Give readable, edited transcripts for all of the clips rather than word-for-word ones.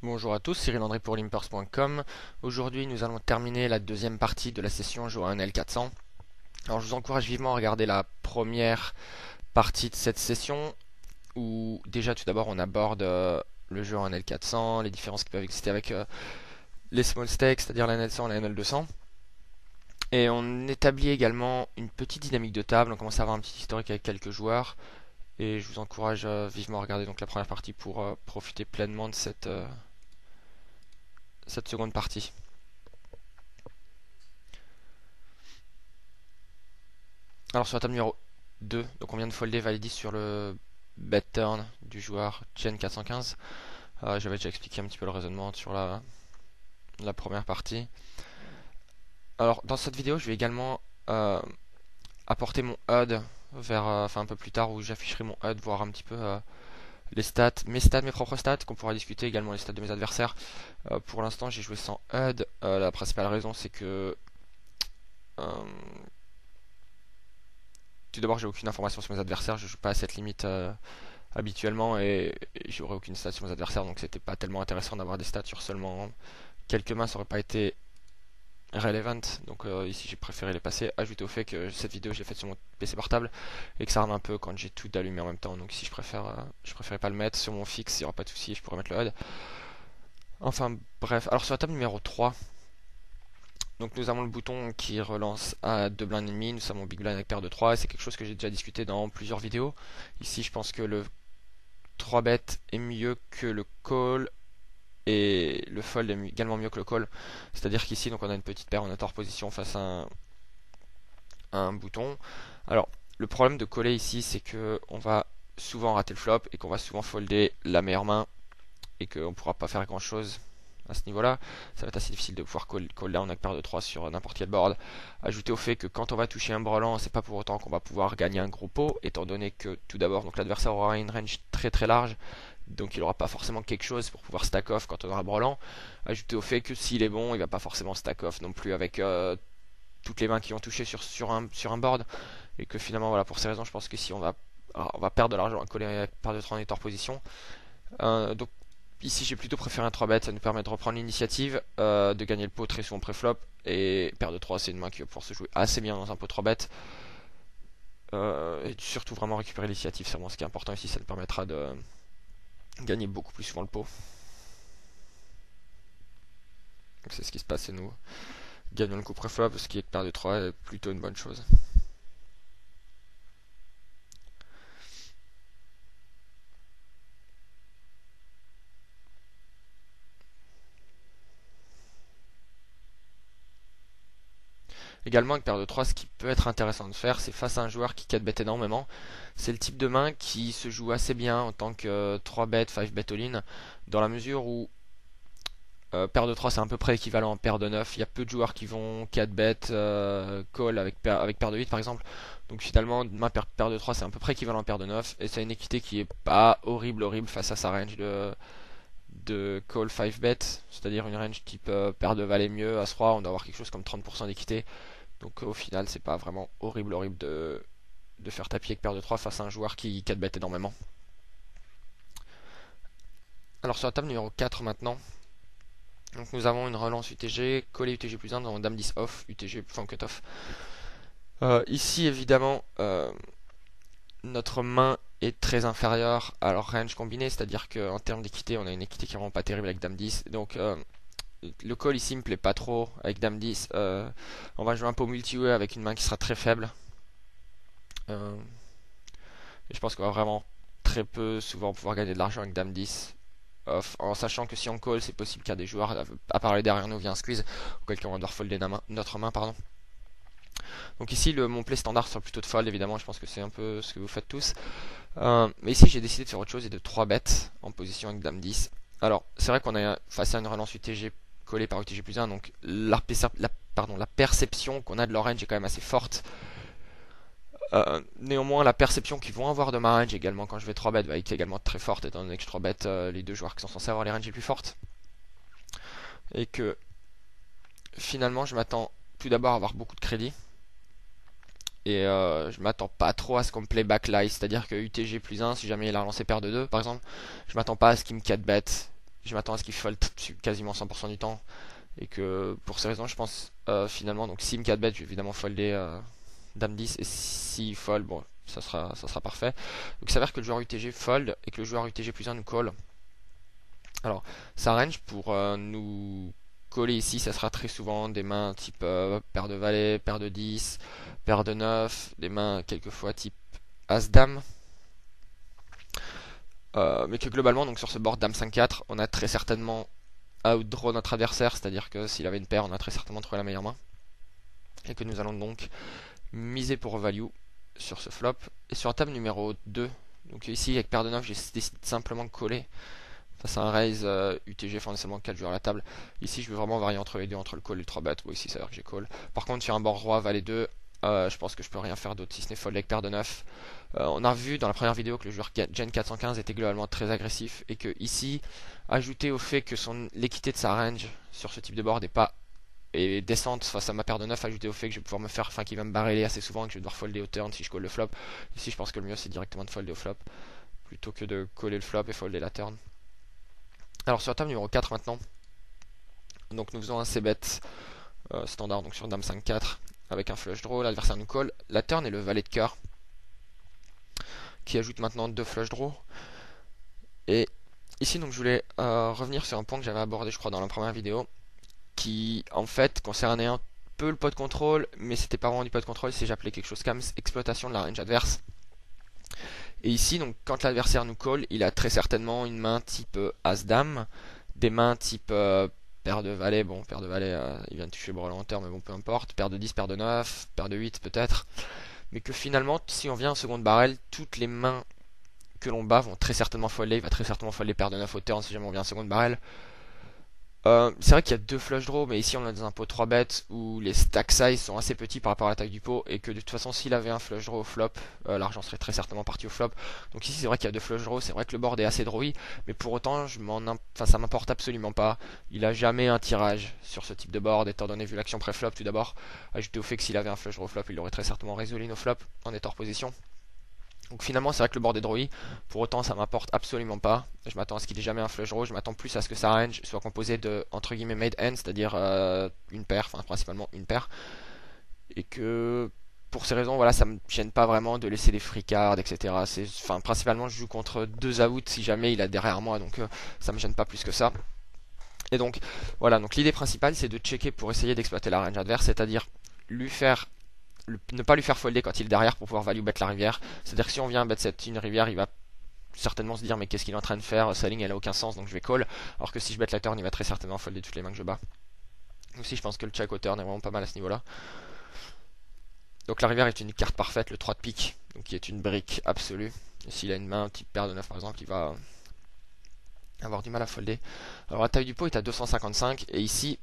Bonjour à tous, Cyril André pour limpers.com. Aujourd'hui, nous allons terminer la deuxième partie de la session jouer à un L400. Alors, je vous encourage vivement à regarder la première partie de cette session où déjà tout d'abord on aborde le jeu en L400, les différences qui peuvent exister avec les small stakes, c'est-à-dire la N100 et la NL200. Et on établit également une petite dynamique de table, on commence à avoir un petit historique avec quelques joueurs. Et je vous encourage vivement à regarder donc la première partie pour profiter pleinement de cette seconde partie. Alors sur la table numéro 2, donc on vient de folder validis sur le bet turn du joueur Chen 415. J'avais déjà expliqué un petit peu le raisonnement sur la première partie. Alors dans cette vidéo, je vais également apporter mon HUD vers, enfin un peu plus tard où j'afficherai mon HUD, voir un petit peu les stats, mes propres stats, qu'on pourra discuter également les stats de mes adversaires. Pour l'instant, j'ai joué sans HUD. La principale raison, c'est que tout d'abord, j'ai aucune information sur mes adversaires, je joue pas à cette limite habituellement et j'aurais aucune stat sur mes adversaires, donc c'était pas tellement intéressant d'avoir des stats sur seulement quelques mains, ça aurait pas été relevant. Donc ici j'ai préféré les passer, ajouté au fait que cette vidéo je l'ai faite sur mon PC portable et que ça rame un peu quand j'ai tout allumé en même temps, donc ici je préférais pas le mettre sur mon fixe, il n'y aura pas de souci, je pourrais mettre le HUD. Enfin bref, alors sur la table numéro 3, donc nous avons le bouton qui relance à 2 blindes et demi, nous avons big blind avec paire de 3, et c'est quelque chose que j'ai déjà discuté dans plusieurs vidéos. Ici je pense que le 3 bet est mieux que le call, et le fold est également mieux que le call. C'est-à-dire qu'ici donc on a une petite paire, on est hors position face à un bouton. Alors le problème de coller ici, c'est que on va souvent rater le flop, et qu'on va souvent folder la meilleure main, et qu'on ne pourra pas faire grand chose à ce niveau-là. Ça va être assez difficile de pouvoir call down avec paire de 3 sur n'importe quel board. Ajouté au fait que quand on va toucher un brelan, c'est pas pour autant qu'on va pouvoir gagner un gros pot, étant donné que tout d'abord donc l'adversaire aura une range très très large, donc il n'aura pas forcément quelque chose pour pouvoir stack off quand on aura un brelan. Ajouté au fait que s'il est bon, il va pas forcément stack off non plus avec toutes les mains qui ont touché sur un board, et que finalement voilà, pour ces raisons je pense que si on va perdre de l'argent à coller avec paire de 3 en hors position. Donc ici j'ai plutôt préféré un 3 bet, ça nous permet de reprendre l'initiative, de gagner le pot très souvent pré-flop, et paire de 3 c'est une main qui va pouvoir se jouer assez bien dans un pot 3 bet, et surtout vraiment récupérer l'initiative, c'est vraiment ce qui est important ici, ça nous permettra de gagner beaucoup plus souvent le pot. Donc c'est ce qui se passe et nous gagnons le coup pré-flop, ce qui est que paire de 3 est plutôt une bonne chose. Également avec paire de 3, ce qui peut être intéressant de faire, c'est face à un joueur qui 4 bet énormément. C'est le type de main qui se joue assez bien en tant que 3 bet, 5 bet all-in, dans la mesure où paire de 3 c'est à peu près équivalent à paire de 9. Il y a peu de joueurs qui vont 4 bet call avec paire de 8 par exemple. Donc finalement, main paire de 3 c'est à peu près équivalent à paire de 9. Et c'est une équité qui est pas horrible face à sa range de call 5 bet. C'est-à-dire une range type paire de valet mieux, as roi, on doit avoir quelque chose comme 30% d'équité. Donc au final, c'est pas vraiment horrible de faire tapis avec paire de 3 face à un joueur qui 4 bet énormément. Alors sur la table numéro 4 maintenant, donc nous avons une relance UTG, coller UTG plus 1 dans Dame 10 off, UTG point cut off. Ici évidemment, notre main est très inférieure à leur range combiné, c'est-à-dire qu'en termes d'équité, on a une équité qui est vraiment pas terrible avec Dame 10. Donc le call ici me plaît pas trop avec Dame 10. On va jouer un pot multi-way avec une main qui sera très faible. Et je pense qu'on va vraiment très peu souvent pouvoir gagner de l'argent avec Dame 10 off, en sachant que si on call, c'est possible qu'il y a des joueurs à parler derrière nous via un squeeze, auquel cas on va devoir folder notre main, pardon. Donc ici mon play standard sera plutôt de fold, évidemment, je pense que c'est un peu ce que vous faites tous. Mais ici j'ai décidé de faire autre chose et de 3 bêtes en position avec Dame 10. Alors c'est vrai qu'on est face à une relance UTG collée par UTG plus 1, donc la perception qu'on a de leur range est quand même assez forte. Néanmoins, la perception qu'ils vont avoir de ma range également quand je vais 3 bet va être également très forte, étant donné que je 3 bet les deux joueurs qui sont censés avoir les ranges les plus fortes. Et que finalement, je m'attends tout d'abord à avoir beaucoup de crédit. Et je m'attends pas trop à ce qu'on me play backlight, c'est-à-dire que UTG plus 1, si jamais il a relancé paire de 2 par exemple, je m'attends pas à ce qu'il me 4 bet je m'attends à ce qu'il fold quasiment 100% du temps. Et que pour ces raisons, je pense finalement, donc si me 4 bet, je vais évidemment folder Dame 10. Et s'il fold, bon, ça sera parfait. Donc il s'avère que le joueur UTG fold et que le joueur UTG plus 1 nous call. Alors, sa range pour nous coller ici, ça sera très souvent des mains type paire de valet, paire de 10, paire de 9, des mains quelquefois type As-Dame. Mais que globalement, donc sur ce board Dame 5-4, on a très certainement outdraw notre adversaire, c'est-à-dire que s'il avait une paire, on a très certainement trouvé la meilleure main. Et que nous allons donc miser pour value sur ce flop. Et sur la table numéro 2, donc ici avec paire de 9, j'ai décidé simplement de coller face à un raise UTG, enfin seulement 4 joueurs à la table. Ici je veux vraiment varier entre les deux, entre le call et le 3 bet. Bon, ici ça veut dire que j'ai call. Par contre sur un board roi, valet 2, je pense que je peux rien faire d'autre si ce n'est fold avec paire de 9. On a vu dans la première vidéo que le joueur Gen 415 était globalement très agressif et que ici, ajouté au fait que l'équité de sa range sur ce type de board est descente face à ma paire de 9, ajouté au fait que je vais pouvoir me faire, enfin qu'il va me barreler assez souvent et que je vais devoir folder au turn si je call le flop. Ici je pense que le mieux c'est directement de folder au flop plutôt que de coller le flop et folder la turn. Alors sur la table numéro 4 maintenant, donc nous faisons un c-bet standard donc sur Dame 5-4 avec un flush draw, l'adversaire nous call, la turn est le valet de cœur qui ajoute maintenant 2 flush draw. Et ici donc je voulais revenir sur un point que j'avais abordé je crois dans la première vidéo, qui en fait concernait un peu le pot de contrôle, mais c'était pas vraiment du pot de contrôle, c'est j'appelais quelque chose comme exploitation de la range adverse. Et ici donc quand l'adversaire nous call, il a très certainement une main type As-Dame, des mains type paire de valet, bon paire de valet il vient de toucher le brelan en terre mais bon peu importe, paire de 10, paire de 9, paire de 8 peut-être, mais que finalement si on vient en seconde barrel, toutes les mains que l'on bat vont très certainement folder, il va très certainement folder paire de 9 au turn si jamais on vient en seconde barrel. C'est vrai qu'il y a 2 flush draws, mais ici on est dans un pot 3 bet où les stack size sont assez petits par rapport à la taille du pot et que de toute façon s'il avait un flush draw au flop, l'argent serait très certainement parti au flop. Donc ici c'est vrai qu'il y a 2 flush draws, c'est vrai que le board est assez drawy, mais pour autant ça m'importe absolument pas. Il a jamais un tirage sur ce type de board étant donné vu l'action pré-flop tout d'abord, ajouté au fait que s'il avait un flush draw au flop, il aurait très certainement résolu nos flops en étant hors position. Donc finalement c'est vrai que le board est drawy, pour autant ça m'apporte absolument pas. Je m'attends à ce qu'il ait jamais un flush draw, je m'attends plus à ce que sa range soit composée de entre guillemets made hand, c'est-à-dire une paire, enfin principalement une paire. Et que pour ces raisons voilà ça me gêne pas vraiment de laisser des free cards etc. Enfin principalement je joue contre 2 outs si jamais il a derrière moi, donc ça me gêne pas plus que ça. Et donc voilà, donc l'idée principale c'est de checker pour essayer d'exploiter la range adverse, c'est-à-dire ne pas lui faire folder quand il est derrière pour pouvoir value bet la rivière. C'est-à-dire que si on vient bet cette une rivière, il va certainement se dire mais qu'est-ce qu'il est en train de faire, sa ligne elle a aucun sens donc je vais call. Alors que si je bet la turn, il va très certainement folder toutes les mains que je bats. Aussi je pense que le check au turn est vraiment pas mal à ce niveau-là. Donc la rivière est une carte parfaite, le 3 de pique, donc qui est une brique absolue. Et s'il a une main type paire de 9 par exemple, il va avoir du mal à folder. Alors la taille du pot est à 255 et ici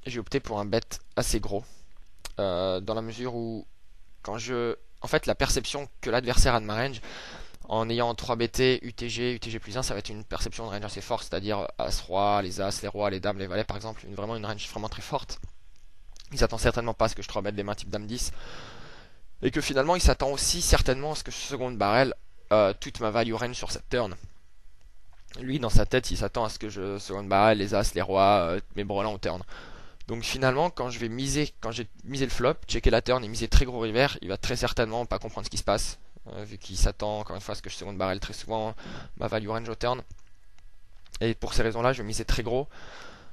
j'ai opté pour un bet assez gros. Dans la mesure où en fait la perception que l'adversaire a de ma range en ayant 3 BT, UTG plus 1 ça va être une perception de range assez forte, c'est-à-dire As-Roi, les As, les Rois, les Dames, les Valets par exemple, vraiment une range vraiment très forte. Il s'attend certainement pas à ce que je 3 bête des mains type Dame 10 et que finalement il s'attend aussi certainement à ce que je seconde barrel toute ma value range sur cette turn. Lui dans sa tête il s'attend à ce que je seconde barrel les As, les Rois, mes brelans au turn. Donc finalement, quand j'ai misé le flop, checker la turn et miser très gros river, il va très certainement pas comprendre ce qui se passe, vu qu'il s'attend encore une fois à ce que je seconde barrel très souvent ma value range au turn. Et pour ces raisons-là, je vais miser très gros.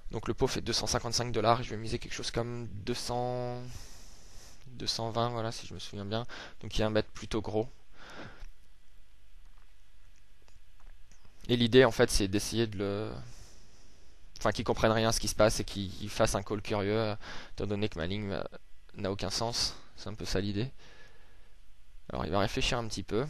Donc le pot fait 255 $, je vais miser quelque chose comme 220, voilà si je me souviens bien. Donc il y a un bet plutôt gros. Et l'idée en fait c'est d'essayer de le... Enfin, qu'ils comprennent rien à ce qui se passe et qu'ils fassent un call curieux, étant donné que ma ligne n'a aucun sens. C'est un peu ça l'idée. Alors, il va réfléchir un petit peu.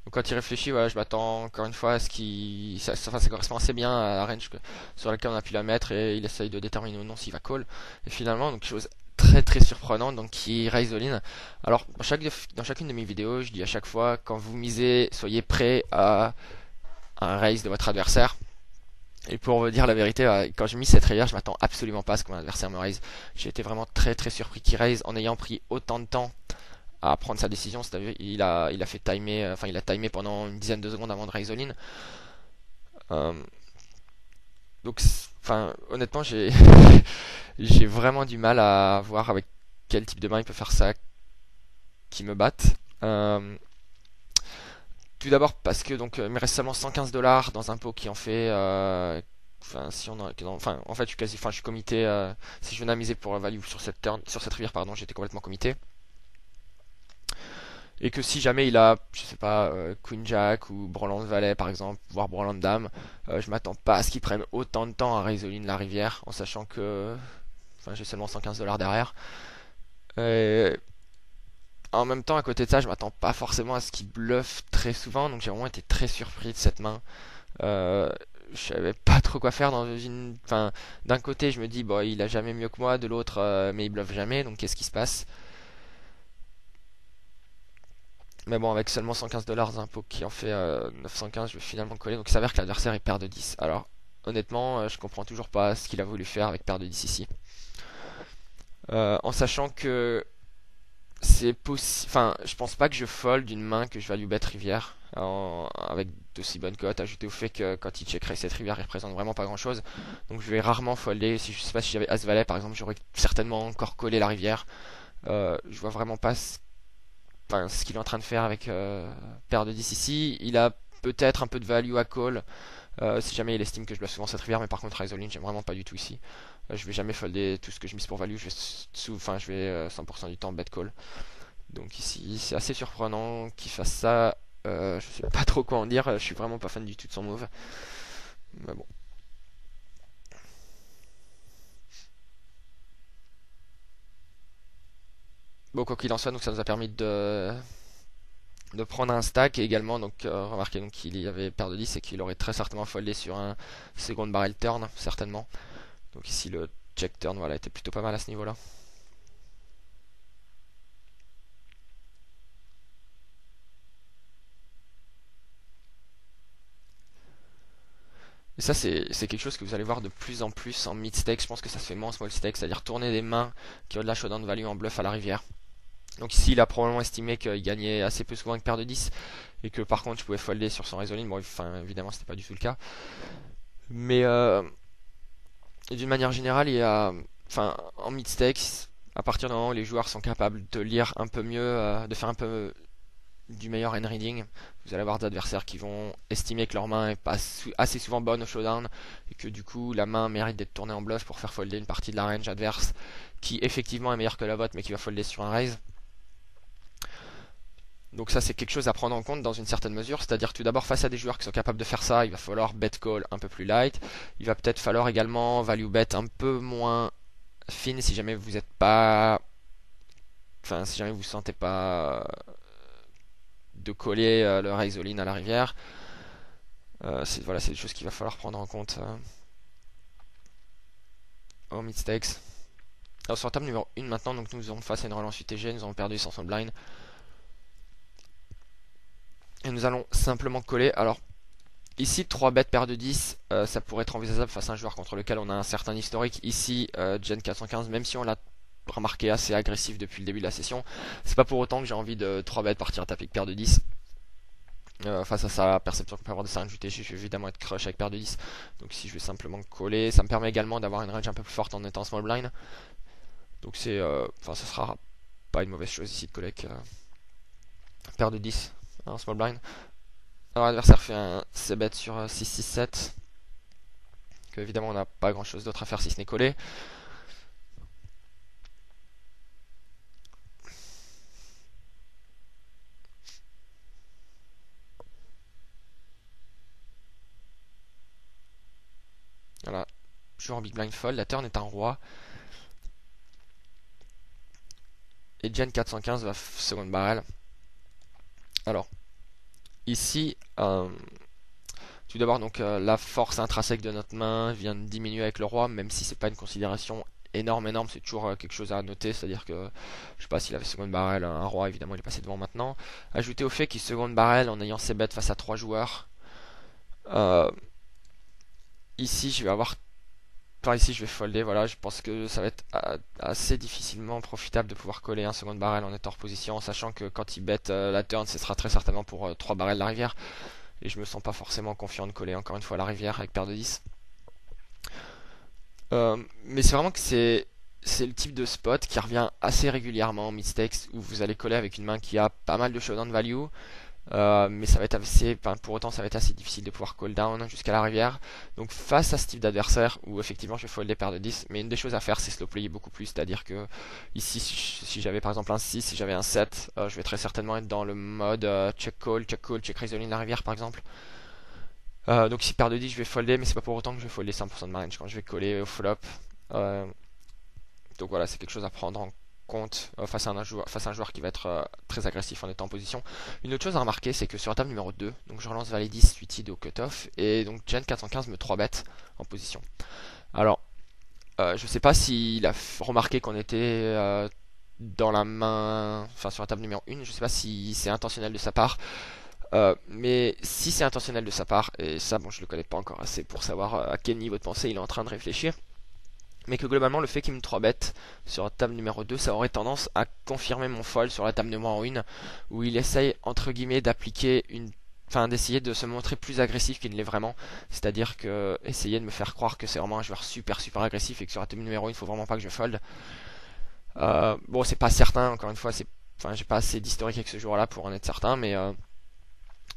Donc, quand il réfléchit, voilà, je m'attends encore une fois à ce qu'il... Ça correspond assez bien à la range sur laquelle on a pu la mettre et il essaye de déterminer ou non s'il va call. Et finalement, donc, chose très très surprenante, donc qui raise all-in. Alors dans chacune de mes vidéos je dis à chaque fois quand vous misez soyez prêt à un raise de votre adversaire, et pour vous dire la vérité quand j'ai mis cette rivière je m'attends absolument pas à ce que mon adversaire me raise. J'ai été vraiment très très surpris qu'il raise en ayant pris autant de temps à prendre sa décision. C'est-à-dire, il a fait timer, enfin il a timé pendant une dizaine de secondes avant de raise all-in. Euh, enfin honnêtement j'ai vraiment du mal à voir avec quel type de main il peut faire ça qui me batte. Euh, Tout d'abord parce que donc il me reste seulement 115 $ dans un pot qui en fait enfin si on en, enfin en fait je suis quasi, enfin je suis committé, si je venais à miser pour la value sur cette turn, sur cette rivière pardon, j'étais complètement committé. Et que si jamais il a, je sais pas, Queen Jack ou Brelan Valet par exemple, voire Brelan Dame, je m'attends pas à ce qu'il prenne autant de temps à résoudre la rivière, en sachant que, enfin j'ai seulement 115 $ derrière. Et en même temps, à côté de ça, je m'attends pas forcément à ce qu'il bluffe très souvent, donc j'ai vraiment été très surpris de cette main. Euh, je savais pas trop quoi faire dans une, enfin, d'un côté je me dis bon il a jamais mieux que moi, de l'autre mais il bluffe jamais, donc qu'est-ce qui se passe? Mais bon, avec seulement 115 $ un pot qui en fait 915, je vais finalement coller. Donc il s'avère que l'adversaire est paire de 10. Alors honnêtement, je comprends toujours pas ce qu'il a voulu faire avec paire de 10 ici. En sachant que c'est possible. Enfin, je pense pas que je fold d'une main que je value bet rivière avec d'aussi bonnes cotes, ajouté au fait que quand il checkerait cette rivière, il représente vraiment pas grand chose. Donc je vais rarement folder. Si je sais pas si j'avais As Valet par exemple, j'aurais certainement encore collé la rivière. Je vois vraiment pas enfin, ce qu'il est en train de faire avec paire de 10 ici. Il a peut-être un peu de value à call si jamais il estime que je bloque souvent cette rivière, mais par contre raise all-in j'aime vraiment pas du tout ici. Je vais jamais folder tout ce que je mise pour value, je vais 100% du temps bet call. Donc ici c'est assez surprenant qu'il fasse ça. Je sais pas trop quoi en dire, je suis vraiment pas fan du tout de son move. Mais bon. Bon, quoi qu'il en soit, donc ça nous a permis de prendre un stack et également donc remarquez donc qu'il y avait paire de 10 et qu'il aurait très certainement foldé sur un second barrel turn certainement. Donc ici le check turn voilà était plutôt pas mal à ce niveau là. Et ça c'est quelque chose que vous allez voir de plus en plus en mid stake. Je pense que ça se fait moins en small stake, c'est-à-dire tourner des mains qui ont de la showdown value en bluff à la rivière. Donc ici il a probablement estimé qu'il gagnait assez peu souvent avec paire de 10 et que par contre je pouvais folder sur son raise all-in. Bon enfin évidemment c'était pas du tout le cas. Mais d'une manière générale, il y a, enfin, en mid stakes, à partir du moment où les joueurs sont capables de lire un peu mieux, de faire un peu du meilleur hand reading, vous allez avoir des adversaires qui vont estimer que leur main est pas assez souvent bonne au showdown et que du coup la main mérite d'être tournée en bluff pour faire folder une partie de la range adverse qui effectivement est meilleure que la vôtre mais qui va folder sur un raise. Donc ça c'est quelque chose à prendre en compte dans une certaine mesure, c'est-à-dire tout d'abord face à des joueurs qui sont capables de faire ça, il va falloir bet call un peu plus light, il va peut-être falloir également value bet un peu moins fine si jamais vous êtes pas, enfin si jamais vous sentez pas de coller le raise all-in à la rivière. Voilà, c'est des choses qu'il va falloir prendre en compte au mid stakes. Alors sur la table numéro 1 maintenant, donc nous sommes face à une relance UTG, nous avons perdu sans son blind. Et nous allons simplement coller. Alors ici 3 bêtes paire de 10, ça pourrait être envisageable face à un joueur contre lequel on a un certain historique. Ici Gen 415, même si on l'a remarqué assez agressif depuis le début de la session, c'est pas pour autant que j'ai envie de 3 bêtes partir à taper avec paire de 10. Face à sa perception qu'on peut avoir de sa range UTG, je vais évidemment être crush avec paire de 10. Donc si je vais simplement coller, ça me permet également d'avoir une range un peu plus forte en étant small blind. Donc c'est, enfin ça sera pas une mauvaise chose ici de coller avec paire de 10 en small blind. Alors l'adversaire fait un c-bet sur 6-6-7. Que évidemment on n'a pas grand chose d'autre à faire si ce n'est coller. Voilà, joueur en big blind fold, la turn est un roi. Et Gen 415 va second barrel. Alors, ici, tout d'abord, donc la force intrinsèque de notre main vient de diminuer avec le roi, même si c'est pas une considération énorme, c'est toujours quelque chose à noter, c'est-à-dire que je sais pas s'il avait second barrel, un roi évidemment il est passé devant maintenant. Ajouté au fait qu'il second barrel en ayant ses bêtes face à 3 joueurs. Ici je vais avoir par ici, je vais folder. Voilà, je pense que ça va être assez difficilement profitable de pouvoir coller un second barrel en étant en reposition, en sachant que quand il bet la turn, ce sera très certainement pour 3 barrels de la rivière. Et je me sens pas forcément confiant de coller encore une fois la rivière avec paire de 10. Mais c'est vraiment que c'est le type de spot qui revient assez régulièrement en mid-stakes où vous allez coller avec une main qui a pas mal de showdown value. Mais ça va être assez, enfin, pour autant ça va être assez difficile de pouvoir call down jusqu'à la rivière. Donc face à ce type d'adversaire où effectivement je vais fold des paires de 10, mais une des choses à faire c'est slow player beaucoup plus, c'est-à-dire que ici si j'avais par exemple un 6, si j'avais un 7, je vais très certainement être dans le mode check call, check raise the line la rivière par exemple. Donc si paire de 10 je vais folder, mais c'est pas pour autant que je vais folder 100% de ma range quand je vais coller au flop. Euh, donc voilà, c'est quelque chose à prendre en compte face à un joueur qui va être très agressif en étant en position. Une autre chose à remarquer, c'est que sur la table numéro 2, donc je relance valet 10 suited au cutoff, et donc Gen 415 me 3 bet en position. Alors, je sais pas s'il a remarqué qu'on était dans la main, enfin sur la table numéro 1, je sais pas si c'est intentionnel de sa part. Mais si c'est intentionnel de sa part, et ça bon je le connais pas encore assez pour savoir à quel niveau de pensée il est en train de réfléchir, mais que globalement le fait qu'il me 3-bet sur la table numéro 2, ça aurait tendance à confirmer mon fold sur la table numéro 1, où il essaye entre guillemets d'appliquer enfin d'essayer de se montrer plus agressif qu'il ne l'est vraiment, c'est-à-dire que essayer de me faire croire que c'est vraiment un joueur super agressif et que sur la table numéro 1 il faut vraiment pas que je fold. Bon c'est pas certain, encore une fois, enfin j'ai pas assez d'historique avec ce joueur là pour en être certain, mais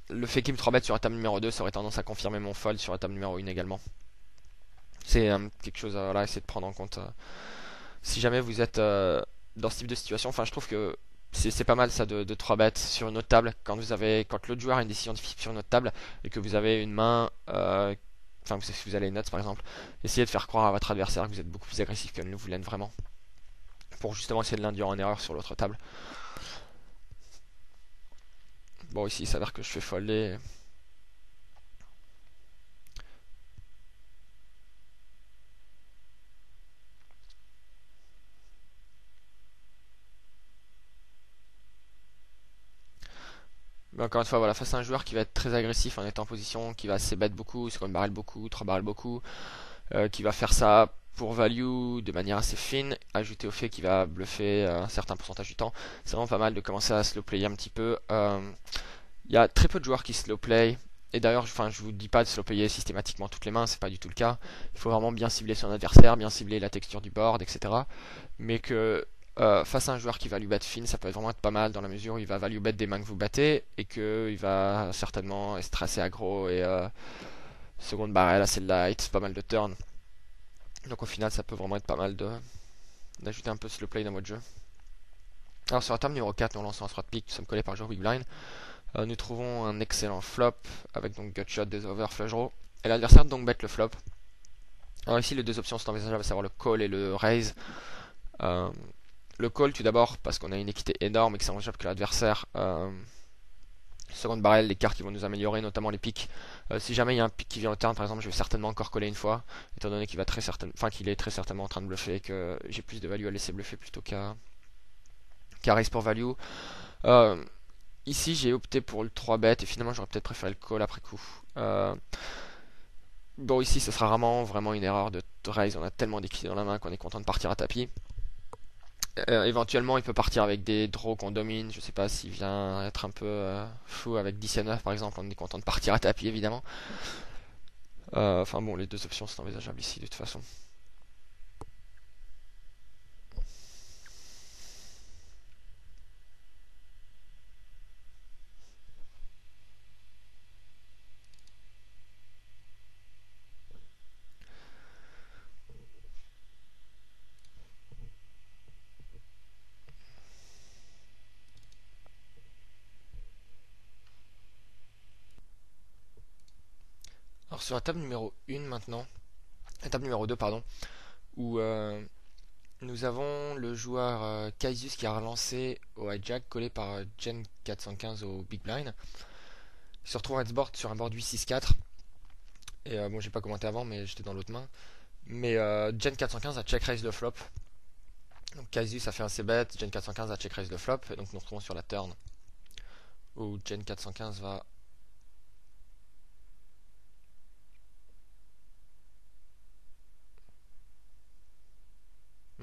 le fait qu'il me 3-bet sur la table numéro 2, ça aurait tendance à confirmer mon fold sur la table numéro 1 également. C'est quelque chose à essayer de prendre en compte. Si jamais vous êtes dans ce type de situation, enfin je trouve que c'est pas mal ça de 3 bêtes sur une autre table quand quand l'autre joueur a une décision difficile sur une autre table et que vous avez une main, enfin si vous avez une nuts par exemple, essayez de faire croire à votre adversaire que vous êtes beaucoup plus agressif que vous l'êtes vraiment pour justement essayer de l'induire en erreur sur l'autre table. Bon ici il s'avère que je fais folder. Mais encore une fois, voilà, face à un joueur qui va être très agressif en étant en position, qui va se bet beaucoup, second barrel beaucoup, 3 barrel beaucoup, qui va faire ça pour value de manière assez fine, ajouté au fait qu'il va bluffer un certain pourcentage du temps, c'est vraiment pas mal de commencer à slow play un petit peu. Il y a très peu de joueurs qui slow play, et d'ailleurs, enfin, je vous dis pas de slow player systématiquement toutes les mains, c'est pas du tout le cas. Il faut vraiment bien cibler son adversaire, bien cibler la texture du board, etc. Mais que face à un joueur qui va lui bet fin, ça peut vraiment être pas mal dans la mesure où il va value bet des mains que vous battez et qu'il va certainement être assez aggro et seconde barrel assez light, pas mal de turn. Donc au final, ça peut vraiment être pas mal d'ajouter un peu de slow play dans votre jeu. Alors sur la table numéro 4, nous lançons un threat pick, nous sommes collés par le joueur big blind. Nous trouvons un excellent flop avec donc gutshot, des over, flush draw. Et l'adversaire donc bet le flop. Alors ici, les deux options sont envisageables, à savoir le call et le raise. Le call tout d'abord parce qu'on a une équité énorme et que c'est envisageable que l'adversaire seconde barrel, les cartes qui vont nous améliorer, notamment les pics. Si jamais il y a un pic qui vient au turn, par exemple, je vais certainement encore coller une fois, étant donné qu'il qu'il est très certainement en train de bluffer et que j'ai plus de value à laisser bluffer plutôt qu'à raise pour value. Ici, j'ai opté pour le 3 bet et finalement, j'aurais peut-être préféré le call après coup. Bon, ici, ce sera vraiment une erreur de raise. On a tellement d'équité dans la main qu'on est content de partir à tapis. Éventuellement, il peut partir avec des draws qu'on domine. Je sais pas s'il vient être un peu fou avec 10 et 9 par exemple. On est content de partir à tapis évidemment. Enfin bon, les deux options sont envisageables ici de toute façon. Alors sur la table numéro 1 maintenant, la table numéro 2 pardon, où nous avons le joueur Kaisius qui a relancé au hijack collé par Gen 415 au big blind. Il se retrouve à board sur un board 8-6-4. Et bon, j'ai pas commenté avant, mais j'étais dans l'autre main. Mais Gen 415 a check raise le flop. Donc Kaisius a fait un c-bet, Gen 415 a check raise le flop. Et donc nous retrouvons sur la turn où Gen 415 va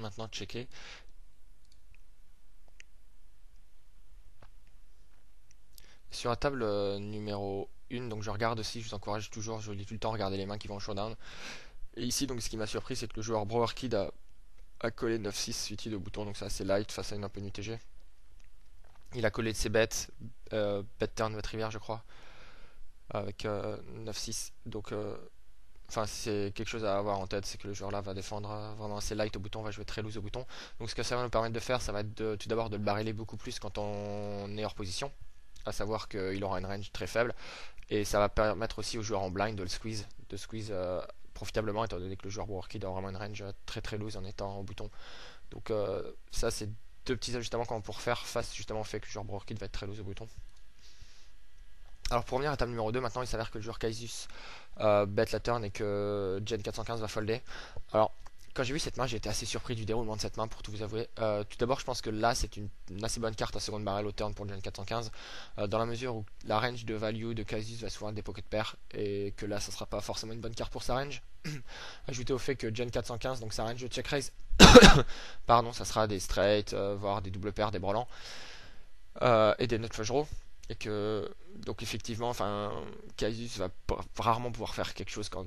maintenant checker. Sur la table numéro 1, donc je regarde aussi, je vous encourage toujours, je lis tout le temps, regarder les mains qui vont en showdown. Et ici, donc ce qui m'a surpris, c'est que le joueur Brower Kid a collé 9-6 suited au bouton, donc c'est assez light face à une Open UTG. Il a collé de ses bêtes, bet turn votre rivière, je crois, avec 9-6. Donc, enfin, c'est quelque chose à avoir en tête, c'est que le joueur là va défendre vraiment assez light au bouton, va jouer très loose au bouton. Donc, ce que ça va nous permettre de faire, ça va être tout d'abord de le barreler beaucoup plus quand on est hors position, à savoir qu'il aura une range très faible. Et ça va permettre aussi au joueur en blind de squeeze profitablement, étant donné que le joueur Brower Kid a vraiment une range très très loose en étant au bouton. Donc, ça, c'est deux petits ajustements qu'on va pouvoir faire face justement au fait que le joueur Brower Kid va être très loose au bouton. Alors pour revenir à la table numéro 2, maintenant il s'avère que le joueur Kaisus bet la turn et que Gen 415 va folder. Alors quand j'ai vu cette main, j'ai été assez surpris du déroulement de cette main pour tout vous avouer. Tout d'abord, je pense que là c'est une assez bonne carte à seconde barrel au turn pour Gen 415, dans la mesure où la range de value de Kaisus va souvent être des pocket pairs et que là ça sera pas forcément une bonne carte pour sa range. Ajouté au fait que Gen 415, donc sa range de check raise, pardon, ça sera des straight, voire des double paires, des brelans et des nut flush draw. Et que donc effectivement, enfin, Kaisus va rarement pouvoir faire quelque chose quand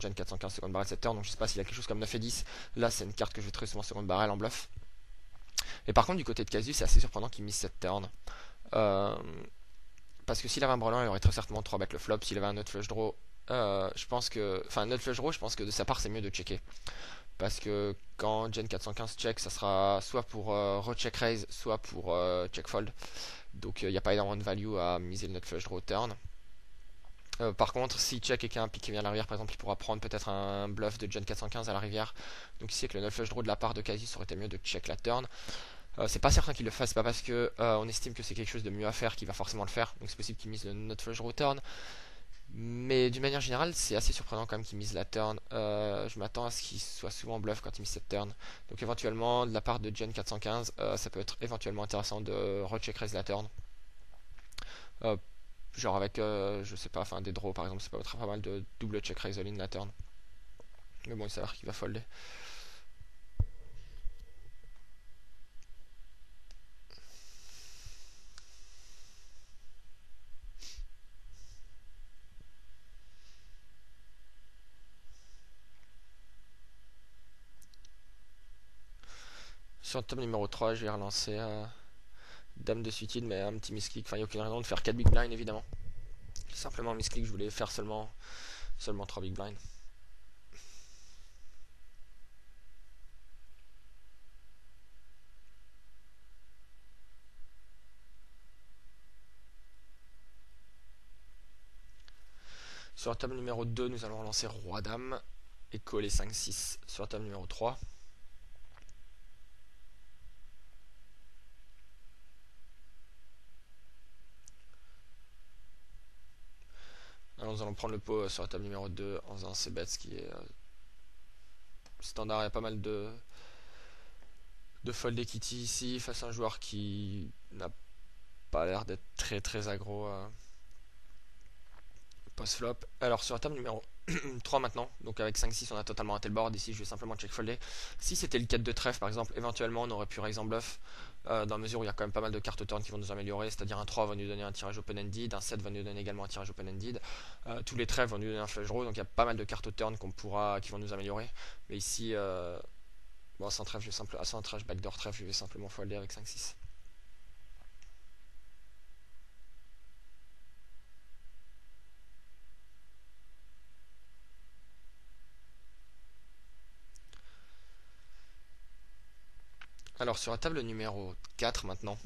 Gen 415 seconde barrel cette turn. Donc je sais pas s'il a quelque chose comme 9 et 10. Là, c'est une carte que je vais très souvent seconde barrel en bluff. Et par contre, du côté de Kaisus, c'est assez surprenant qu'il mise cette turn. Euh, Parce que s'il avait un brelan, il aurait très certainement 3 bet le flop. S'il avait un nut flush draw, je pense que. Enfin, nut flush draw, je pense que de sa part, c'est mieux de checker. Parce que quand Gen 415 check, ça sera soit pour recheck raise, soit pour check fold. Donc il n'y a pas énormément de value à miser le nut flush draw turn. Par contre, si check et qu'il y a un pic qui vient à la rivière, par exemple, il pourra prendre peut-être un bluff de Gen 415 à la rivière. Donc il sait que le nut flush draw de la part de Kaisus aurait été mieux de check la turn. C'est pas certain qu'il le fasse, c'est pas parce que on estime que c'est quelque chose de mieux à faire qu'il va forcément le faire. Donc c'est possible qu'il mise le nut flush draw turn. Mais d'une manière générale, c'est assez surprenant quand même qu'il mise la turn. Je m'attends à ce qu'il soit souvent bluff quand il mise cette turn. Donc éventuellement, de la part de Gen 415, ça peut être éventuellement intéressant de recheck raise la turn. Euh, Genre avec, je sais pas, enfin des draws par exemple, ça peut être pas mal de double check raise all in la turn. Mais bon, il s'avère qu'il va folder. Sur le top numéro 3, je vais relancer Dame de suicide, mais un petit misclick. Enfin, il n'y a aucune raison de faire 4 big blind évidemment. Simplement misclick, je voulais faire seulement 3 big blind. Sur la table numéro 2, nous allons relancer Roi-Dame et coller 5-6 sur la table numéro 3. Alors, nous allons prendre le pot sur la table numéro 2 en faisant ces bets, ce qui est standard. Il y a pas mal de fold equity ici face à un joueur qui n'a pas l'air d'être très très aggro post-flop. Alors sur la table numéro 3 maintenant, donc avec 5-6 on a totalement raté le board. Ici je vais simplement check folder. Si c'était le 4 de trèfle par exemple, éventuellement on aurait pu raise en bluff, dans la mesure où il y a quand même pas mal de cartes turn qui vont nous améliorer, c'est-à-dire un 3 va nous donner un tirage open-ended, un 7 va nous donner également un tirage open-ended, tous les trèfles vont nous donner un flush draw, donc il y a pas mal de cartes turn qui vont nous améliorer. Mais ici, bon, sans trèfle, sans trèfle, backdoor trèfle, je vais simplement folder avec 5-6. Alors sur la table numéro 4 maintenant,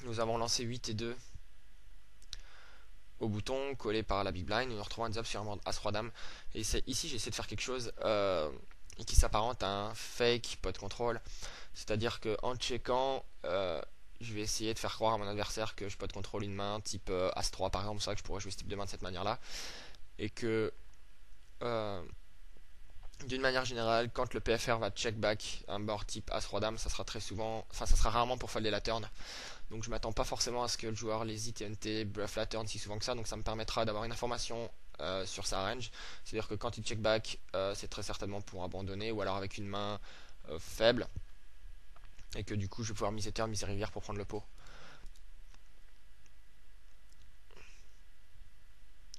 nous avons lancé 8 et 2 au bouton, collé par la big blind. Nous nous retrouvons un disable sur un board As-Roi Dame. Et ici j'ai essayé de faire quelque chose qui s'apparente à un fake pot control. C'est-à-dire qu'en checkant, je vais essayer de faire croire à mon adversaire que je pot contrôle une main type As-3 par exemple. C'est vrai que je pourrais jouer ce type de main de cette manière-là. Et que euh, d'une manière générale, quand le PFR va check back un board type As-Roi Dame, ça sera très souvent, enfin ça sera rarement pour folder la turn. Donc je m'attends pas forcément à ce que le joueur les ITNT bluff la turn si souvent que ça. Donc ça me permettra d'avoir une information sur sa range. C'est-à-dire que quand il check back, c'est très certainement pour abandonner, ou alors avec une main faible, et que du coup je vais pouvoir miser turn, miser rivière pour prendre le pot.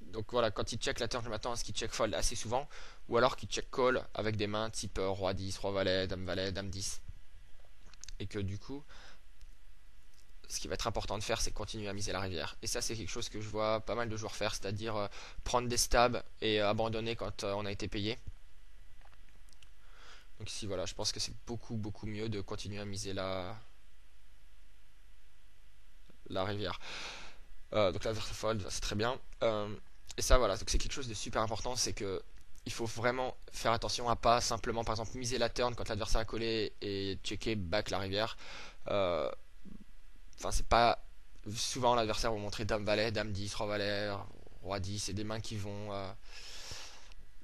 Donc voilà, quand il check la turn, je m'attends à ce qu'il check fold assez souvent, ou alors qu'il check call avec des mains type roi 10, roi valet, dame 10. Et que du coup, ce qui va être important de faire, c'est continuer à miser la rivière. Et ça, c'est quelque chose que je vois pas mal de joueurs faire, c'est-à-dire prendre des stabs et abandonner quand on a été payé. Donc ici, voilà, je pense que c'est beaucoup mieux de continuer à miser la rivière. Donc la verse fold, c'est très bien. Et ça, voilà, donc c'est quelque chose de super important, c'est que il faut vraiment faire attention à pas simplement, par exemple, miser la turn quand l'adversaire a collé et checker back la rivière. Euh, Enfin, c'est pas souvent l'adversaire va montrer dame valet, dame 10, roi valet, roi 10, c'est des mains qui vont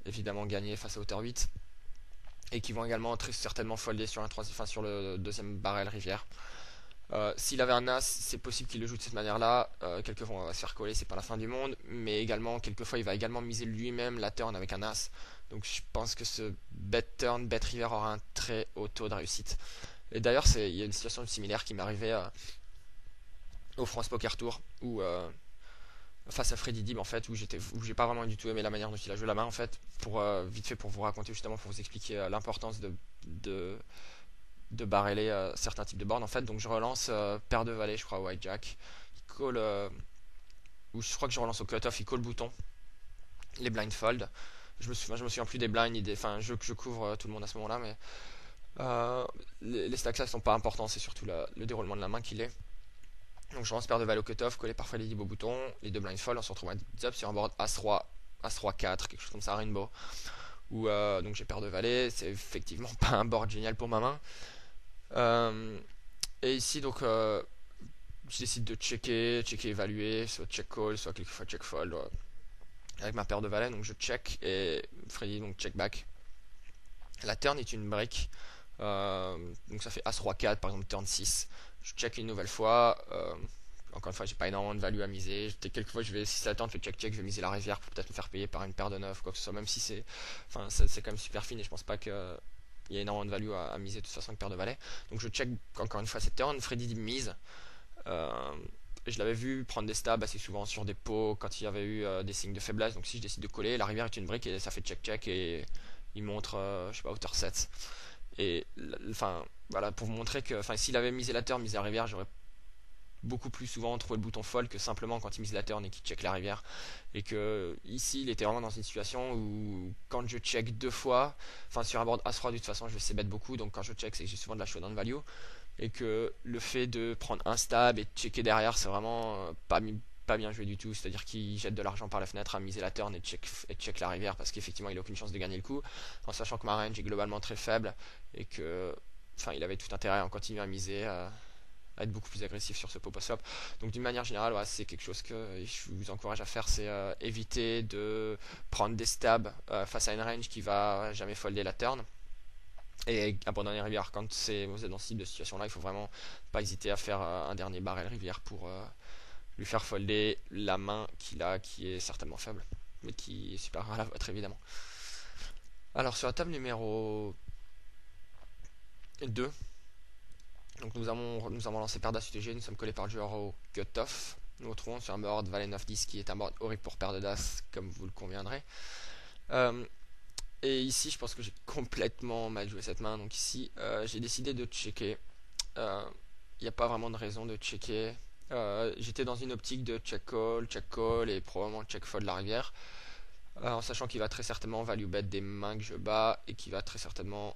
évidemment gagner face à hauteur 8 et qui vont également très certainement folder sur enfin, sur le deuxième barrel rivière. S'il avait un as, c'est possible qu'il le joue de cette manière-là. Quelquefois, on va se faire coller, c'est pas la fin du monde. Mais également, quelquefois, il va également miser lui-même la turn avec un as. Donc, je pense que ce bet turn, bet river aura un très haut taux de réussite. Et d'ailleurs, il y a une situation similaire qui m'est arrivée au France Poker Tour où face à Freddy Dib en fait où j'ai pas vraiment du tout aimé la manière dont il a joué la main en fait pour vite fait pour vous raconter justement pour vous expliquer l'importance de de barreler certains types de boards en fait. Donc je relance paire de valet, je crois, white jack. Il call, ou je crois que je relance au cutoff, il call bouton. Les blind fold. Je me souviens plus des blinds, enfin je couvre tout le monde à ce moment-là, mais les stacks là sont pas importants, c'est surtout le déroulement de la main qui l'est. Donc je relance paire de valet au cutoff, coller parfois les 10 beaux boutons, les deux blind fold, on se retrouve à 10 up sur un board As-3, As-3-4, quelque chose comme ça, Rainbow. Où donc j'ai paire de valet, c'est effectivement pas un board génial pour ma main. Et ici donc je décide de checker, évaluer, soit check call, soit quelquefois check fold avec ma paire de valets. Donc je check et Freddy donc check back. La turn est une break, donc ça fait As Roi 4 par exemple turn 6. Je check une nouvelle fois. Encore une fois, j'ai pas énormément de value à miser. Quelquefois, si ça turn fait check check, je vais miser la rivière pour peut-être me faire payer par une paire de 9, quoi que ce soit. Même si enfin, c'est quand même super fine et je pense pas que il y a énormément de value à miser de toute façon avec paire de valets. Donc je check encore une fois cette turn. Freddy dit mise. Je l'avais vu prendre des stabs assez souvent sur des pots quand il y avait eu des signes de faiblesse. Donc si je décide de coller, la rivière est une brique et ça fait check check et il montre, je sais pas, hauteur 7. Et enfin, voilà, pour vous montrer que s'il avait misé la turn, misé la rivière, j'aurais beaucoup plus souvent trouvé le bouton fold que simplement quand il mise la turn et qu'il check la rivière. Et que ici, il était vraiment dans une situation où quand je check deux fois, enfin sur un board As-Roi, de toute façon, je vais c-bet beaucoup. Donc quand je check, c'est que j'ai souvent de la showdown value. Et que le fait de prendre un stab et de checker derrière, c'est vraiment pas bien joué du tout. C'est-à-dire qu'il jette de l'argent par la fenêtre à miser la turn et check la rivière parce qu'effectivement il a aucune chance de gagner le coup. En sachant que ma range est globalement très faible et que il avait tout intérêt à en continuer à miser, à être beaucoup plus agressif sur ce pop up. Donc d'une manière générale, ouais, c'est quelque chose que je vous encourage à faire, c'est éviter de prendre des stabs face à une range qui va jamais folder la turn et abandonner rivière. Quand vous êtes dans ce type de situation là, il faut vraiment pas hésiter à faire un dernier barrel rivière pour lui faire folder la main qu'il a qui est certainement faible mais qui est supérieure à la vôtre évidemment. Alors sur la table numéro 2, donc nous avons lancé paire d'as UTG, nous sommes collés par le joueur au cutoff. Nous retrouvons sur un board valet 9-10 qui est un board horrible pour paire de das comme vous le conviendrez. Et ici, je pense que j'ai complètement mal joué cette main. Donc ici, j'ai décidé de checker. Il n'y a pas vraiment de raison de checker. J'étais dans une optique de check call et probablement check fold la rivière. En sachant qu'il va très certainement value bet des mains que je bats et qu'il va très certainement...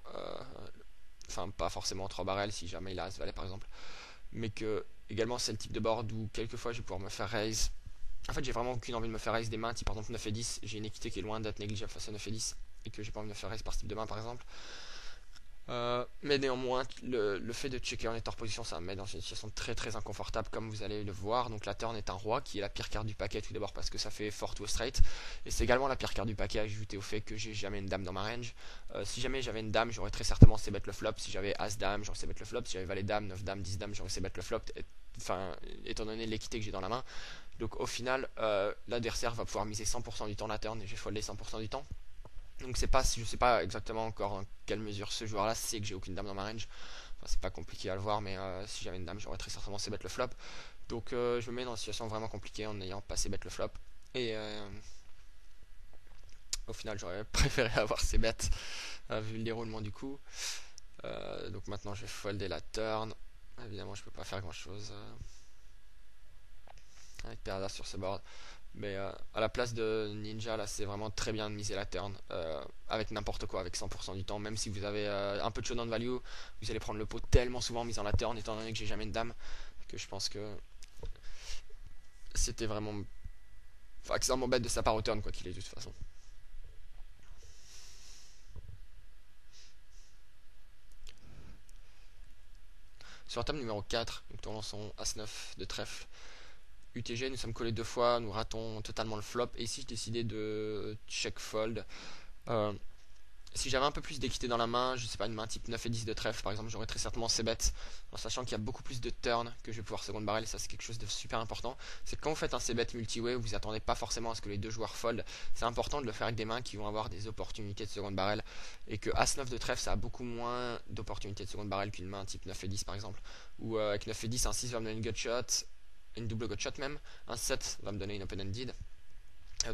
Enfin, pas forcément 3 barrels si jamais il a as valet par exemple. Mais que également c'est le type de board où quelquefois je vais pouvoir me faire raise. En fait, j'ai vraiment aucune envie de me faire raise des mains. Si par exemple 9 et 10, j'ai une équité qui est loin d'être négligeable face à 9 et 10 et que j'ai pas envie de me faire raise par ce type de main par exemple. Mais néanmoins, le fait de checker en étant en position, ça me met dans une situation très inconfortable comme vous allez le voir. Donc la turn est un roi qui est la pire carte du paquet tout d'abord parce que ça fait fort ou straight. Et c'est également la pire carte du paquet ajouté au fait que j'ai jamais une dame dans ma range. Si jamais j'avais une dame, j'aurais très certainement c-bet le flop. Si j'avais as dame, j'aurais c-bet le flop. Si j'avais valet dame, 9 dame, 10 dame, j'aurais c-bet le flop. Enfin, étant donné l'équité que j'ai dans la main. Donc au final, l'adversaire va pouvoir miser 100% du temps la turn et j'ai foldé 100% du temps. Donc c'est pas, je sais pas exactement encore dans quelle mesure ce joueur là sait que j'ai aucune dame dans ma range. Enfin, c'est pas compliqué à le voir, mais si j'avais une dame, j'aurais très certainement c bet le flop. Donc je me mets dans une situation vraiment compliquée en n'ayant pas c bet le flop. Et au final, j'aurais préféré avoir c bet vu le déroulement du coup. Donc maintenant, je vais folder la turn. Évidemment, je peux pas faire grand chose avec paire d'as sur ce board. Mais à la place de Ninja, là, c'est vraiment très bien de miser la turn avec n'importe quoi, avec 100% du temps. Même si vous avez un peu de showdown value, vous allez prendre le pot tellement souvent en misant la turn, étant donné que j'ai jamais une dame, que je pense que c'était vraiment, enfin, extrêmement bête de sa part au turn, quoi qu'il est, de toute façon. Sur la table numéro 4, nous lançons As-9 de trèfle. UTG, nous sommes collés deux fois, nous ratons totalement le flop. Et ici, je décidais de check fold. Euh, Si j'avais un peu plus d'équité dans la main, je sais pas, une main type 9 et 10 de trèfle par exemple, j'aurais très certainement c-bet, en sachant qu'il y a beaucoup plus de turns que je vais pouvoir second barrel, et ça c'est quelque chose de super important. C'est que quand vous faites un c-bet multi-way, vous attendez pas forcément à ce que les deux joueurs fold, c'est important de le faire avec des mains qui vont avoir des opportunités de second barrel, et que As-9 de trèfle ça a beaucoup moins d'opportunités de second barrel qu'une main type 9 et 10 par exemple, ou avec 9 et 10, un 6 va me donner une gutshot, une double gutshot même, un 7 va me donner une open-ended,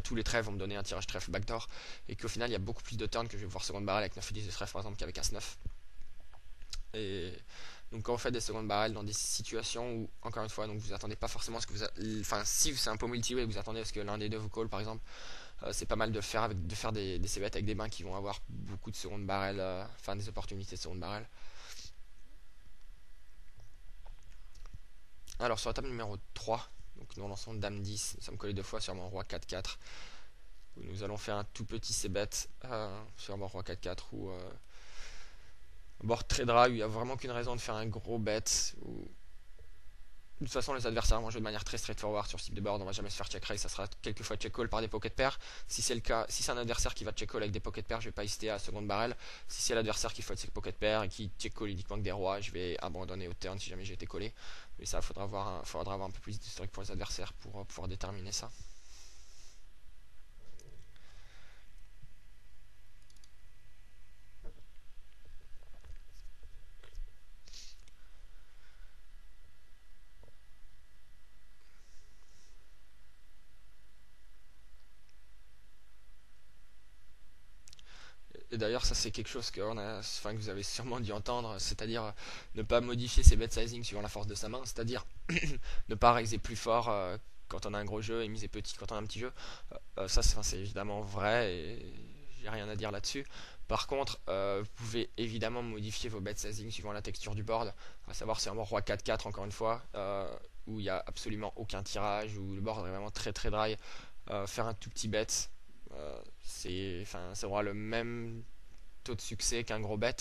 tous les trèfles vont me donner un tirage trèfle backdoor, et qu'au final il y a beaucoup plus de turns que je vais pouvoir seconde barrel avec 9 et 10 de trèfle par exemple qu'avec As-9. Et donc quand vous faites des secondes barrels dans des situations où, encore une fois, donc vous attendez pas forcément à ce que enfin si c'est un pot multi-way, vous attendez à ce que l'un des deux vous call par exemple, c'est pas mal de faire, de faire des c-bets avec des mains qui vont avoir beaucoup de secondes barrel, enfin des opportunités de seconde barrel. Alors sur la table numéro 3, donc nous lançons Dame 10, nous sommes collés deux fois sur mon Roi 4-4. Nous allons faire un tout petit c-bet sur mon Roi 4-4 ou board très dry où il n'y a vraiment qu'une raison de faire un gros bet. Où... De toute façon, les adversaires vont jouer de manière très straightforward sur ce type de board. On va jamais se faire check raise, ça sera quelquefois check call par des pocket pairs. Si c'est le cas, si c'est un adversaire qui va check call avec des pocket pairs, je vais pas hésiter à seconde barrel. Si c'est l'adversaire qui fait ses pocket pairs et qui check call uniquement que des rois, je vais abandonner au turn si jamais j'ai été collé. Mais ça, faudra avoir un peu plus d'historique pour les adversaires pour pouvoir déterminer ça. Et d'ailleurs, ça c'est quelque chose que, que vous avez sûrement dû entendre, c'est-à-dire ne pas modifier ses bet sizing suivant la force de sa main, c'est-à-dire ne pas raiser plus fort quand on a un gros jeu et miser petit quand on a un petit jeu. Ça c'est évidemment vrai et j'ai rien à dire là-dessus. Par contre, vous pouvez évidemment modifier vos bet sizing suivant la texture du board, à savoir si un roi 4-4 encore une fois, où il n'y a absolument aucun tirage, où le board est vraiment très très dry, faire un tout petit bet. Ça aura le même taux de succès qu'un gros bet.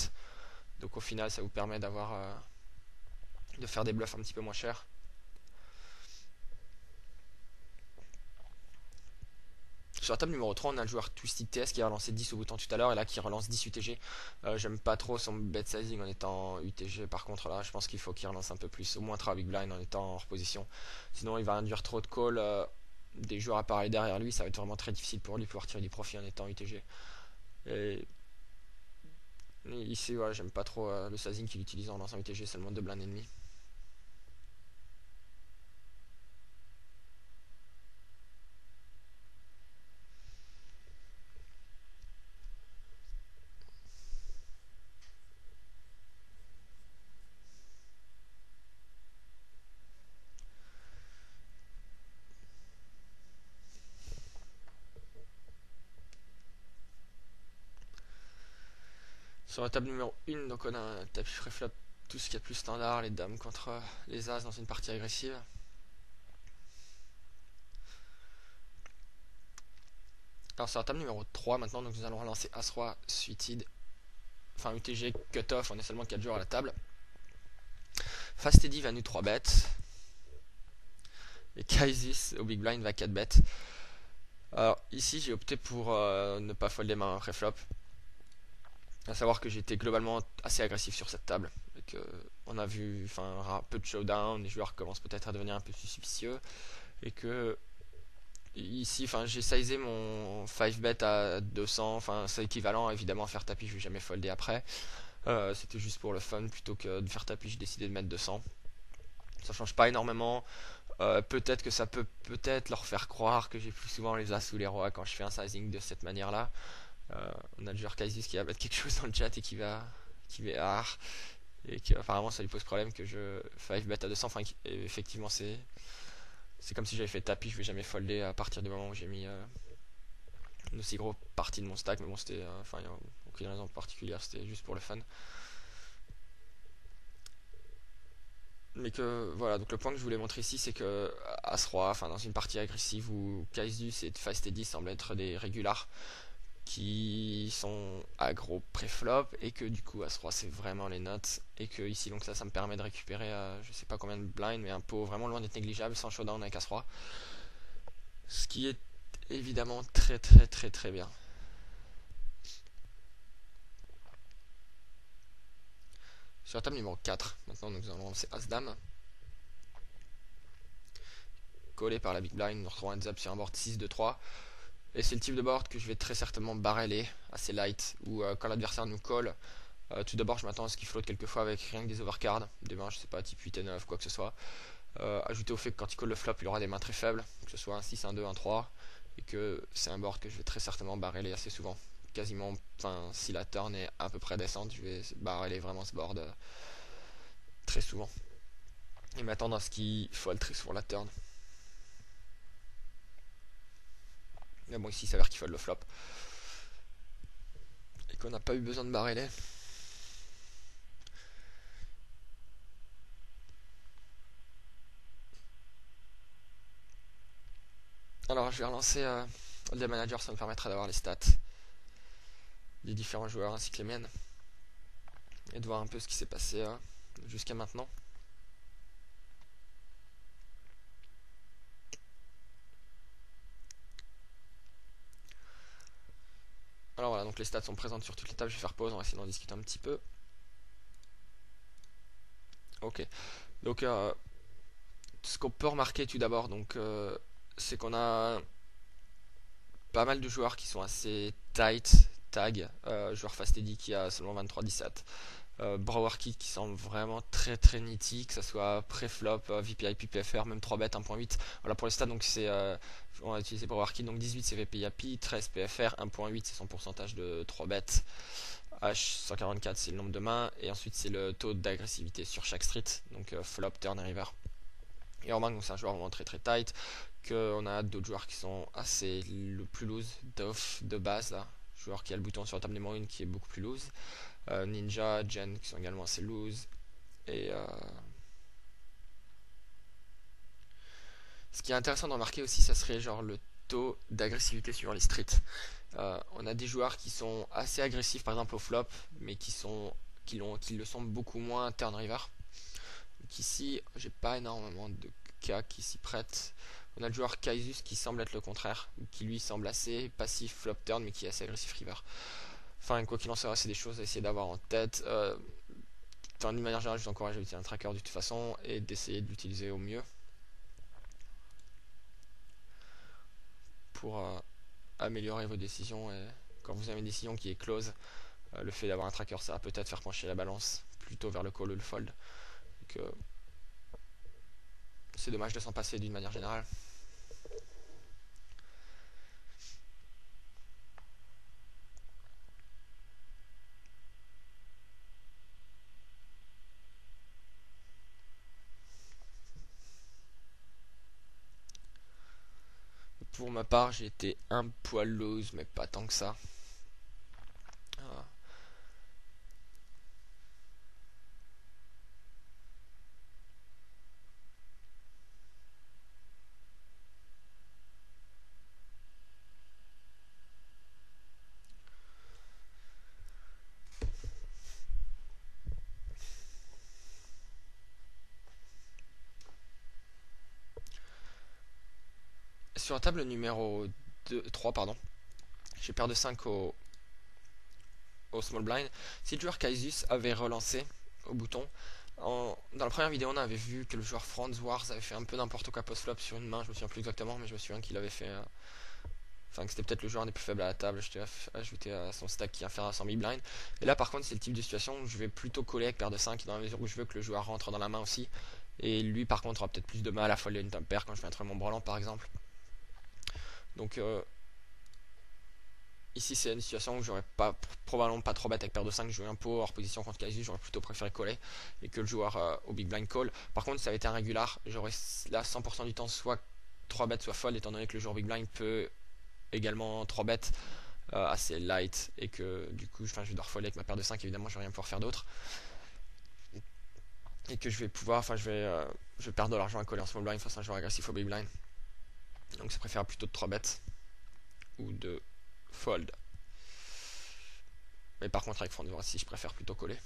Donc au final, ça vous permet de faire des bluffs un petit peu moins chers. Sur la table numéro 3, on a le joueur Twisted TS qui a relancé 10 au bouton tout à l'heure et là qui relance 10 UTG. J'aime pas trop son bet sizing en étant UTG, par contre là je pense qu'il faut qu'il relance un peu plus, au moins 3 big blind en étant en reposition. Sinon il va induire trop de call, des joueurs à pareil derrière lui, ça va être vraiment très difficile pour lui de pouvoir tirer du profit en étant UTG. Et ici, ouais, j'aime pas trop le sizing qu'il utilise en lançant UTG, seulement 2 blindes ennemis. Sur la table numéro 1, donc on a un tapis préflop, tout ce qui est plus standard, les dames contre les as dans une partie agressive. Alors sur la table numéro 3 maintenant, donc nous allons relancer As-Roi suited, enfin UTG cut-off, on est seulement 4 joueurs à la table. Fast Eddy va nous 3 bêtes. Et Kaisis au big blind va 4 bêtes. Alors ici j'ai opté pour ne pas folder main pré-flop. À savoir que j'étais globalement assez agressif sur cette table. Et que on a vu un peu de showdown, les joueurs commencent peut-être à devenir un peu plus suspicieux. Et que ici, enfin, j'ai sizé mon 5 bet à 200, enfin, c'est équivalent évidemment à faire tapis, je vais jamais folder après. C'était juste pour le fun, plutôt que de faire tapis, j'ai décidé de mettre 200. Ça change pas énormément. Peut-être que ça peut peut-être leur faire croire que j'ai plus souvent les as ou les rois quand je fais un sizing de cette manière-là. On a le joueur Kaisis qui va mettre quelque chose dans le chat et qui va et que apparemment ça lui pose problème que je 5 bet à 200. Enfin, effectivement, c'est comme si j'avais fait tapis, je vais jamais folder à partir du moment où j'ai mis une aussi grosse partie de mon stack, mais bon, c'était enfin, il n'y a aucune raison particulière, c'était juste pour le fun. Mais que voilà, donc le point que je voulais montrer ici, c'est que As-Roi, enfin dans une partie agressive où Kaisus et Fast Eddy semblent être des régulars qui sont aggro pré-flop, et que du coup As-Roi c'est vraiment les notes, et que ici donc ça me permet de récupérer je sais pas combien de blind, mais un pot vraiment loin d'être négligeable sans showdown avec As-Roi, ce qui est évidemment très très très très bien. Sur la table numéro 4, maintenant nous allons lancer As-Dame. Collé par la big blind, nous retrouvons un heads up sur un board 6-2-3. Et c'est le type de board que je vais très certainement barreler assez light, où quand l'adversaire nous colle, tout d'abord je m'attends à ce qu'il flotte quelquefois avec rien que des overcards, des mains je sais pas type 8 et 9, quoi que ce soit. Ajouté au fait que quand il colle le flop il aura des mains très faibles, que ce soit un 6, un 2, un 3, et que c'est un board que je vais très certainement barreler assez souvent. Quasiment, enfin si la turn est à peu près décente, je vais barreler vraiment ce board très souvent. Et m'attendre à ce qu'il fold très souvent la turn. Mais bon, ici il s'avère qu'il fold le flop. Et qu'on n'a pas eu besoin de barreler. Alors je vais relancer le manager, ça me permettra d'avoir les stats des différents joueurs ainsi que les miennes. Et de voir un peu ce qui s'est passé jusqu'à maintenant. Alors voilà, donc les stats sont présentes sur toutes les tables, je vais faire pause, on va essayer d'en discuter un petit peu. Ok, donc ce qu'on peut remarquer tout d'abord, donc c'est qu'on a pas mal de joueurs qui sont assez tight, tag, joueur Fast Eddy qui a seulement 23-17. Brower Kid qui semble vraiment très très nitty, que ça soit pré-flop, VPIP, PFR, même 3 bêtes, 1.8. Voilà pour les stats, donc c'est on va utiliser Brower Kid, donc 18 c'est VPIP, 13 PFR, 1.8 c'est son pourcentage de 3 bêtes, H 144 c'est le nombre de mains, et ensuite c'est le taux d'agressivité sur chaque street, donc flop, turn et river. Et on remarque que c'est un joueur vraiment très très tight, qu'on a d'autres joueurs qui sont assez plus loose, d'off, de base là, joueur qui a le bouton sur la table numéro 1 qui est beaucoup plus loose. Ninja, Gen qui sont également assez loose. Et ce qui est intéressant de remarquer aussi, ça serait genre le taux d'agressivité sur les streets. On a des joueurs qui sont assez agressifs par exemple au flop, mais qui le sont beaucoup moins turn river. Donc ici, j'ai pas énormément de cas qui s'y prêtent. On a le joueur Kaisus qui semble être le contraire, qui lui semble assez passif flop turn, mais qui est assez agressif river. Enfin, quoi qu'il en soit, c'est des choses à essayer d'avoir en tête. D'une manière générale, je vous encourage à utiliser un tracker de toute façon et d'essayer de l'utiliser au mieux pour améliorer vos décisions. Et quand vous avez une décision qui est close, le fait d'avoir un tracker, ça va peut-être faire pencher la balance plutôt vers le call ou le fold. Donc, c'est dommage de s'en passer d'une manière générale. Pour ma part, j'ai été un poil loose, mais pas tant que ça. Ah. Sur la table numéro 3, pardon, j'ai paire de 5 au small blind. Si le joueur Kaisus avait relancé au bouton, Dans la première vidéo, on avait vu que le joueur Franz Wars avait fait un peu n'importe quoi post-flop sur une main, je me souviens plus exactement, mais je me souviens qu'il avait fait. Enfin, que c'était peut-être le joueur des plus faibles à la table, je t'ai ajouté à son stack qui a fait un 100 big blind. Et là, par contre, c'est le type de situation où je vais plutôt coller avec paire de 5 dans la mesure où je veux que le joueur rentre dans la main aussi. Et lui, par contre, aura peut-être plus de mal à folder une top pair quand je vais entrer mon brelan, par exemple. Donc, ici, c'est une situation où j'aurais pas probablement pas trop bête avec paire de 5, jouer un pot hors position contre Kaiser, j'aurais plutôt préféré coller et que le joueur au big blind call. Par contre, si ça avait été un régular, j'aurais là 100% du temps soit 3 bêtes soit fold, étant donné que le joueur big blind peut également 3 bêtes assez light et que du coup je vais devoir folder avec ma paire de 5, évidemment je vais rien pouvoir faire d'autre et que je vais pouvoir, je vais perdre de l'argent à coller en small blind face à un joueur agressif au big blind, donc c'est préférable plutôt de 3 bêtes ou de fold. Mais par contre avec front de voici je préfère plutôt coller.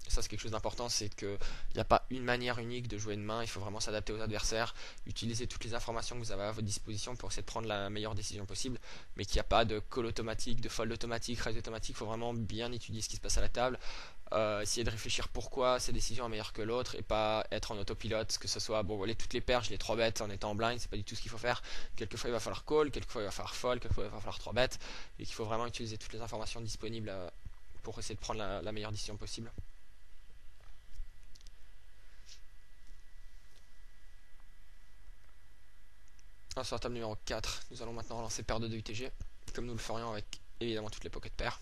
Ça c'est quelque chose d'important, c'est qu'il n'y a pas une manière unique de jouer une main, il faut vraiment s'adapter aux adversaires, utiliser toutes les informations que vous avez à votre disposition pour essayer de prendre la meilleure décision possible, mais qu'il n'y a pas de call automatique, de fold automatique, raise automatique, il faut vraiment bien étudier ce qui se passe à la table, essayer de réfléchir pourquoi cette décision est meilleure que l'autre et pas être en autopilote, que ce soit bon voilà toutes les paires, je les 3 bêtes en étant en blind, c'est pas du tout ce qu'il faut faire. Quelquefois il va falloir call, quelquefois il va falloir fold, quelquefois il va falloir 3 bêtes, et qu'il faut vraiment utiliser toutes les informations disponibles pour essayer de prendre la meilleure décision possible. Sur la table numéro 4, nous allons maintenant relancer paire de 2 UTG, comme nous le ferions avec évidemment toutes les pocket paires.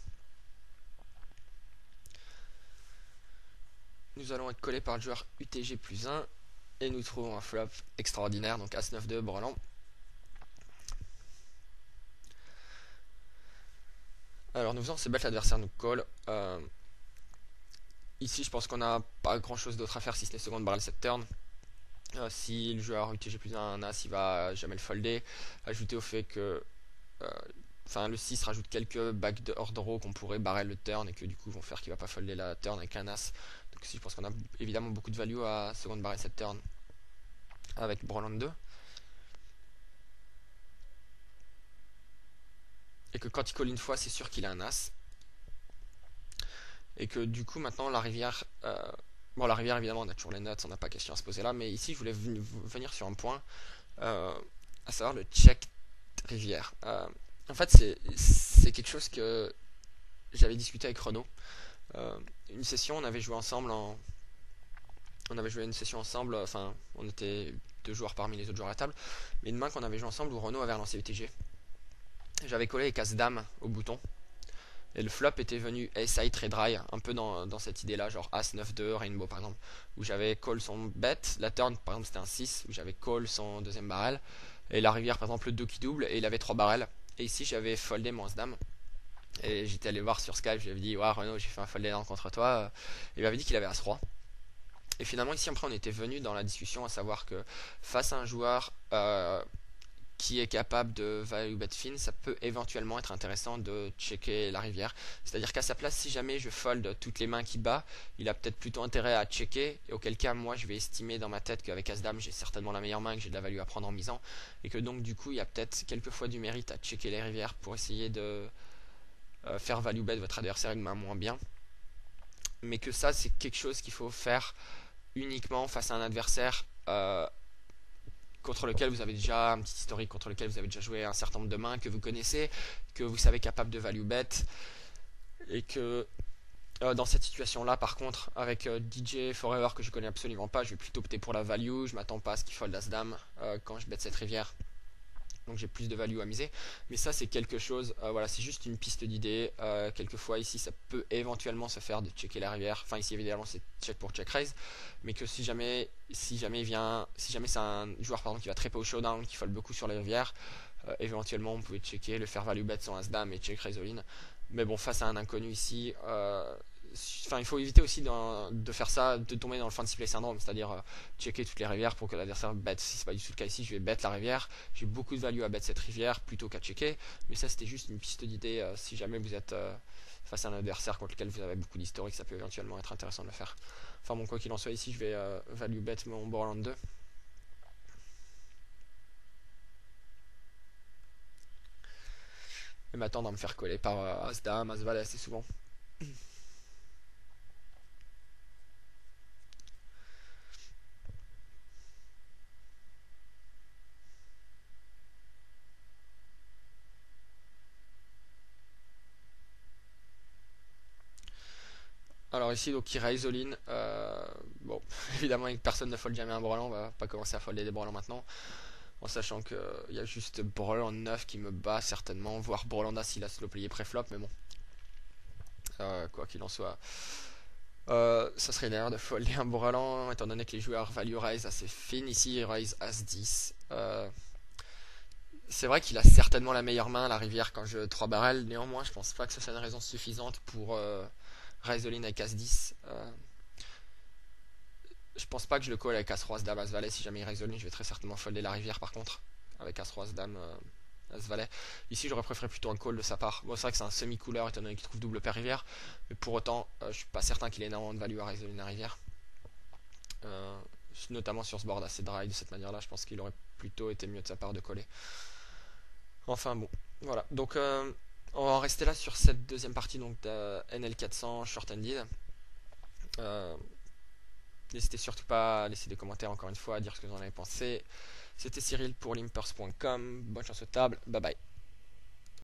Nous allons être collés par le joueur UTG plus 1, et nous trouvons un flop extraordinaire, donc As-9-2 brelan. Alors nous faisons ces bêtes, l'adversaire nous call. Ici je pense qu'on n'a pas grand chose d'autre à faire si ce n'est seconde barrel cette turn. Si le joueur UTG plus 1 a un As, il va jamais le folder. Ajouter au fait que le 6 rajoute quelques backdoor draw qu'on pourrait barrer le turn et que du coup vont faire qu'il va pas folder la turn avec un As. Donc ici je pense qu'on a évidemment beaucoup de value à seconde barrel cette turn avec brelan 2. Et que quand il call une fois, c'est sûr qu'il a un As. Et que du coup maintenant la rivière... bon la rivière évidemment on a toujours les nuts, on n'a pas question à se poser là, mais ici je voulais venir sur un point, à savoir le check rivière. En fait c'est quelque chose que j'avais discuté avec Renaud. Une session on avait joué ensemble on avait joué une session ensemble, enfin on était 2 joueurs parmi les autres joueurs à la table, mais une main qu'on avait joué ensemble où Renaud avait relancé UTG. J'avais collé avec As-Dame au bouton. Et le flop était venu Ace-High très dry, un peu dans cette idée là, genre As-9-2, Rainbow par exemple, où j'avais call son bet, la turn par exemple c'était un 6, où j'avais call son deuxième barrel, et la rivière par exemple le 2 qui double, et il avait 3 barrels, et ici j'avais foldé mon As-Dame, et j'étais allé voir sur Skype, je lui avais dit, ouais Renaud j'ai fait un fold énorme contre toi, il m'avait dit qu'il avait As-3. Et finalement ici après on était venu dans la discussion à savoir que face à un joueur qui est capable de value bet fin, ça peut éventuellement être intéressant de checker la rivière. C'est-à-dire qu'à sa place, si jamais je fold toutes les mains qui bat, il a peut-être plutôt intérêt à checker, et auquel cas, moi, je vais estimer dans ma tête qu'avec As-Dame, j'ai certainement la meilleure main, que j'ai de la value à prendre en misant, et que donc, du coup, il y a peut-être quelquefois du mérite à checker les rivières pour essayer de faire value bet votre adversaire une main moins bien. Mais que ça, c'est quelque chose qu'il faut faire uniquement face à un adversaire contre lequel vous avez déjà un petit historique, contre lequel vous avez déjà joué un certain nombre de mains que vous connaissez, que vous savez capable de value bet, et que dans cette situation là par contre avec DJ Forever que je connais absolument pas, je vais plutôt opter pour la value, je m'attends pas à ce qu'il fold As-Dame quand je bet cette rivière, donc j'ai plus de value à miser. Mais ça c'est quelque chose, voilà, c'est juste une piste d'idée. Quelquefois ici ça peut éventuellement se faire de checker la rivière, enfin ici évidemment c'est check pour check raise, mais que si jamais c'est un joueur pardon, qui va très peu au showdown, qui fold beaucoup sur la rivière, éventuellement on pouvait checker, le faire value bet son As-Dame et check raise all-in. Mais bon, face à un inconnu ici, il faut éviter aussi de faire ça, de tomber dans le fancy play syndrome, c'est-à-dire checker toutes les rivières pour que l'adversaire bet. Si c'est pas du tout le cas ici, je vais bet la rivière. J'ai beaucoup de value à bet cette rivière plutôt qu'à checker. Mais ça, c'était juste une piste d'idée. Si jamais vous êtes face à un adversaire contre lequel vous avez beaucoup d'historique, ça peut éventuellement être intéressant de le faire. Enfin bon, quoi qu'il en soit, ici, je vais value bet mon Borland 2. Et m'attendre à me faire coller par As-Dame, As-Valet assez souvent. Alors ici, donc il raise all-in. Bon, évidemment, personne ne fold jamais un brelan. On va pas commencer à folder des brelans maintenant. En sachant qu'il y a juste brelan 9 qui me bat certainement. Voire brelan s'il a slow playé pré-flop. Mais bon, quoi qu'il en soit. Ça serait une erreur de folder un brelan. Étant donné que les joueurs value raise assez fine. Ici, il raise As-10. C'est vrai qu'il a certainement la meilleure main, la rivière, quand je 3 barrels. Néanmoins, je pense pas que ce soit une raison suffisante pour raise all-in avec As-10. Je pense pas que je le call avec As-Roi, Dame, As-Valet. Si jamais il raise all-in, je vais très certainement folder la rivière par contre. Avec As-Roi, Dame, As-Valet. Ici, j'aurais préféré plutôt un call de sa part. Bon, c'est vrai que c'est un semi-couleur étant donné qu'il trouve double paire rivière. Mais pour autant, je suis pas certain qu'il ait énormément de value à raise all-in la rivière. Notamment sur ce board assez dry de cette manière-là. Je pense qu'il aurait plutôt été mieux de sa part de coller. Enfin bon, voilà. Donc on va en rester là sur cette deuxième partie donc de NL400 short-ended. N'hésitez surtout pas à laisser des commentaires encore une fois, à dire ce que vous en avez pensé. C'était Cyril pour limpers.com. Bonne chance aux tables. Bye bye.